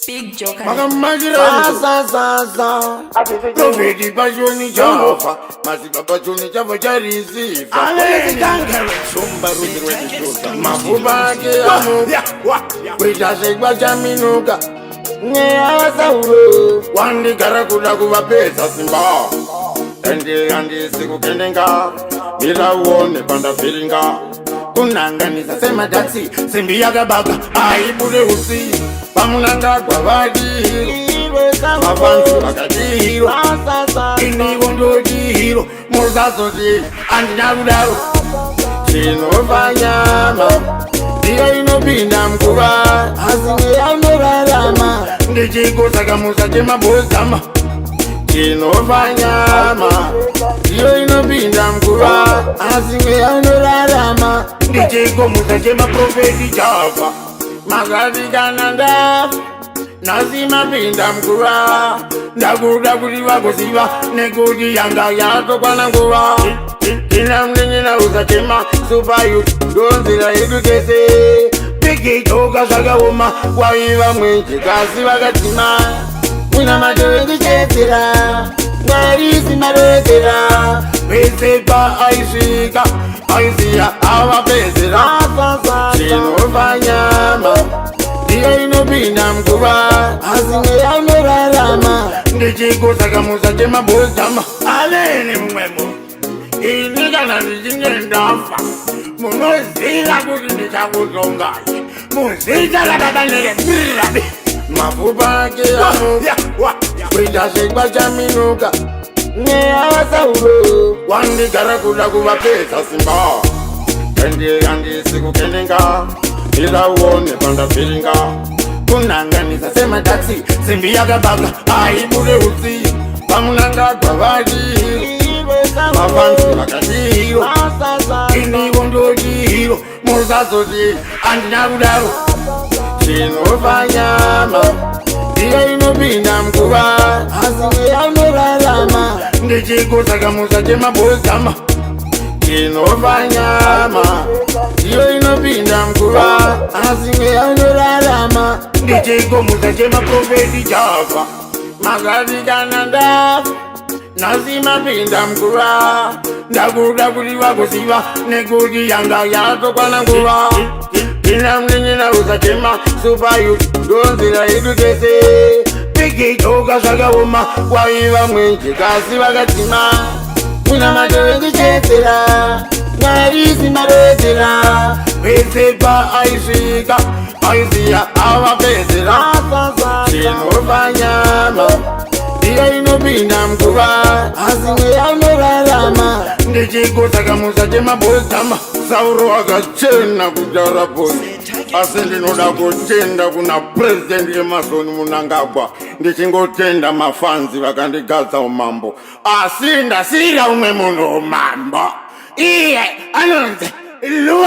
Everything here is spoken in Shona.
Big Joker. Profeti pachoni chava masiba pachoni chava charisiva shumba ruzi rwechitosa mafupa ake kuita sekwa chaminuka neavasauro wandigara kuda kuvapedza simba ende handisi kukendenga mirauone pandavhiringa kunanganisa sematatsi simbi yakabaka aibude usi pamunangagwa vadiro mafanzi vakadiro inivo ndodiro musazoti andina kudaro chinofa nyama ndiyo inopinda mkuva asi mweya unorarama ndichikosakamusa chemabhozama chinofa nyama ndiyo inopinda mkuva asi mweya unorarama ndichikomusa chemaprofeti chava makati kana ndafa nasi mapinda mkuva ndakuda kuti vakuziva nekuti yanga yatokwana nguva ina mlenyena usachema supayut ndonzira yedu kese pikitoka zvakaoma kwaiva mwenje kasi vakatima kuna matovekuchedzera mwarisi marovedzera pese paaisvika aiziya avapedzera chinofa nyama ndiyo inopinda mkuva asi mweya unorarama ndichikosakamusa chemabhozama aleni mumwemo ini kana ndichinge ndafa munoziva kuti ndichakuzongai muzita rakadanekebirabi mafupa ake kuita sekwa chaminuka neavasauro wandigara kuda kuvapedza simba ende handisi kukendenga irauone pandavhiringa kunanganisa sematatsi simbi yakabaka aibude utsi pamunangagwa vadiro mafanzi vakadiro inivo ndodiro musazoti andina kudaro chinofa nyama ndiyo inopinda mkuva asi mweya unorarama ndichikosakamusa chemabhozama chinofa nyama ndiyo inopinda mkuva asi mweya unorarama ndichikomusa chemaprofeti chava makati kana ndafa nasi mapinda mkuva ndakuda kuti vakuziva nekuti yanga yatokwana nguva ina mlenyena usachema supayut ndonzira yedu kese pikitoka zvakaoma kwaiva mwenje kasi vakatima kuna matovekuchedzera mwarisi marovedzera pese paaisvika aiziya avapedzera chinofa nyama ndiyo inopinda mkuva asi mweya unorarama ndichikosakamusa chemabhozama sauro akachena kutaura boni asi ndinoda kutenda kuna purezidendi yemazoni munangagwa ndichingotenda mafanzi vakandigadza umambo asi ndasiyira umwe munhu umambo iye anonzi lu